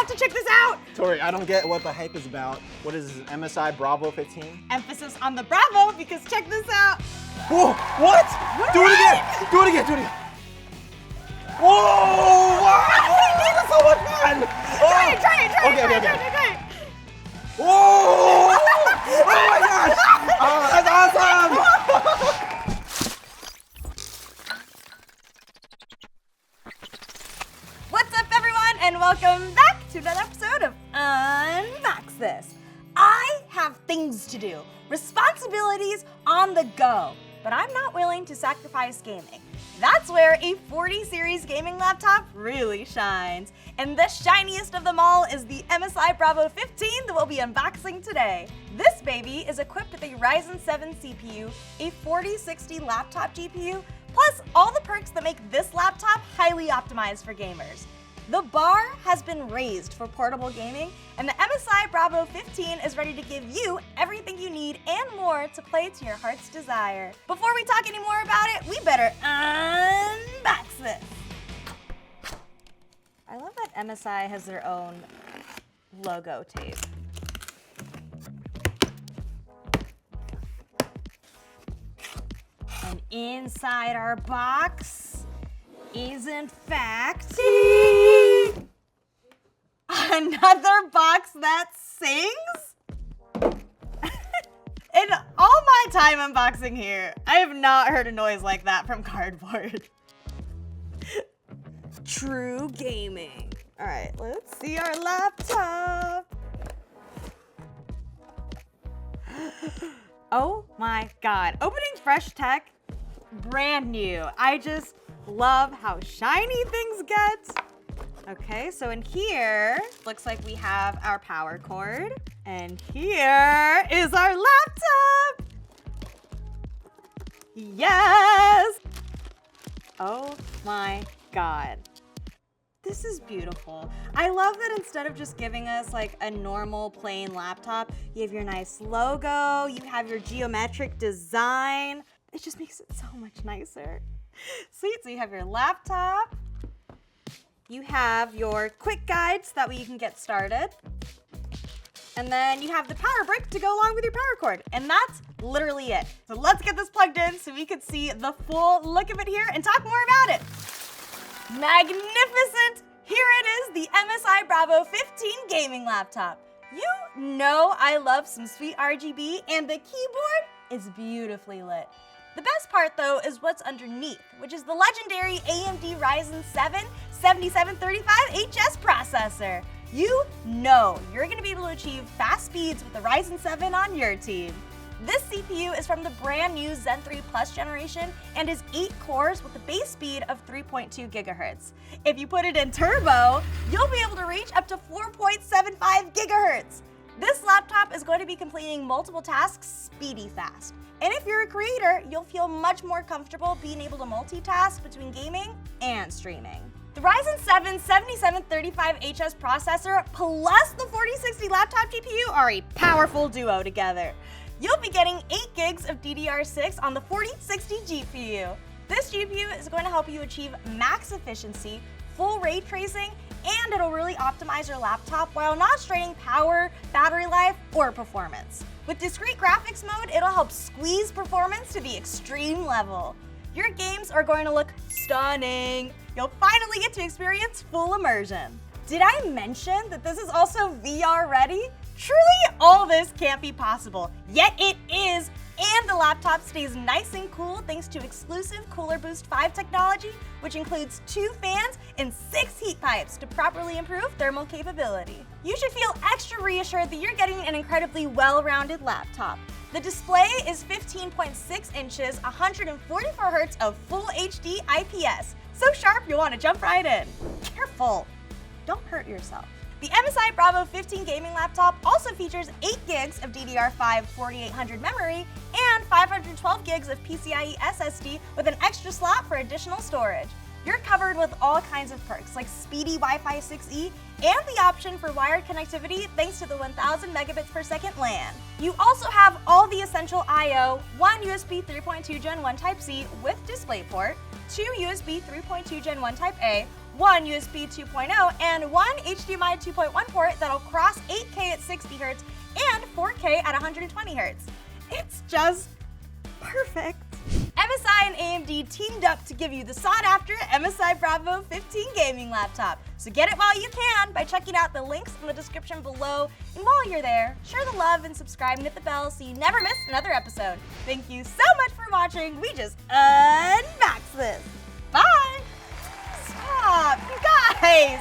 to check this out. Tori, I don't get what the hype is about. What is this, MSI Bravo 15? Emphasis on the Bravo, because check this out. Whoa, what? Do it again. Do it again. Do it again. Whoa! Wow! This is so much fun. Try it. Whoa! Oh my gosh! Oh, that's awesome! What's up, everyone, and welcome back to another episode of Unbox This. I have things to do, responsibilities on the go, but I'm not willing to sacrifice gaming. That's where a 40 series gaming laptop really shines. And the shiniest of them all is the MSI Bravo 15 that we'll be unboxing today. This baby is equipped with a Ryzen 7 CPU, a 4060 laptop GPU, plus all the perks that make this laptop highly optimized for gamers. The bar has been raised for portable gaming, and the MSI Bravo 15 is ready to give you everything you need and more to play to your heart's desire. Before we talk any more about it, we better unbox this. I love that MSI has their own logo tape. And inside our box is in fact another box that sings? In all my time unboxing here, I have not heard a noise like that from cardboard. True gaming. All right, let's see our laptop. Oh my God, opening fresh tech, brand new. I just love how shiny things get. Okay, so in here, looks like we have our power cord. And here is our laptop. Yes! Oh my God. This is beautiful. I love that instead of just giving us like a normal plain laptop, you have your nice logo, you have your geometric design. It just makes it so much nicer. Sweet, so you have your laptop, you have your quick guides, that way you can get started. And then you have the power brick to go along with your power cord. And that's literally it. So let's get this plugged in so we can see the full look of it here and talk more about it. Magnificent! Here it is, the MSI Bravo 15 gaming laptop. You know I love some sweet RGB, and the keyboard is beautifully lit. The best part though is what's underneath, which is the legendary AMD Ryzen 7 7735HS processor. You know you're gonna be able to achieve fast speeds with the Ryzen 7 on your team. This CPU is from the brand new Zen 3 Plus generation and is 8 cores with a base speed of 3.2 gigahertz. If you put it in turbo, you'll be able to reach up to 4.75 gigahertz. This laptop is going to be completing multiple tasks speedy fast. And if you're a creator, you'll feel much more comfortable being able to multitask between gaming and streaming. The Ryzen 7 7735HS processor plus the 4060 laptop GPU are a powerful duo together. You'll be getting 8 gigs of DDR6 on the 4060 GPU. This GPU is going to help you achieve max efficiency, full ray tracing, and it'll really optimize your laptop while not straining power, battery life, or performance. With discrete graphics mode, it'll help squeeze performance to the extreme level. Your games are going to look stunning. You'll finally get to experience full immersion. Did I mention that this is also VR ready? Truly, all this can't be possible, yet it is, and the laptop stays nice and cool thanks to exclusive Cooler Boost 5 technology, which includes 2 fans and 6 heat pipes to properly improve thermal capability. You should feel extra reassured that you're getting an incredibly well-rounded laptop. The display is 15.6 inches, 144 Hz of Full HD IPS, so sharp you'll want to jump right in. Careful, don't hurt yourself. The MSI Bravo 15 gaming laptop also features 8 gigs of DDR5 4800 memory and 512 gigs of PCIe SSD with an extra slot for additional storage. You're covered with all kinds of perks like speedy Wi-Fi 6E and the option for wired connectivity thanks to the 1000 megabits per second LAN. You also have all the essential I/O, 1 USB 3.2 Gen 1 Type-C with DisplayPort, 2 USB 3.2 Gen 1 Type-A, one USB 2.0, and one HDMI 2.1 port that'll cross 8K at 60 Hz and 4K at 120 Hz. It's just perfect. MSI and AMD teamed up to give you the sought-after MSI Bravo 15 gaming laptop. So get it while you can by checking out the links in the description below. And while you're there, share the love and subscribe and hit the bell so you never miss another episode. Thank you so much for watching. We just unboxed this. Bye. Stop, you guys.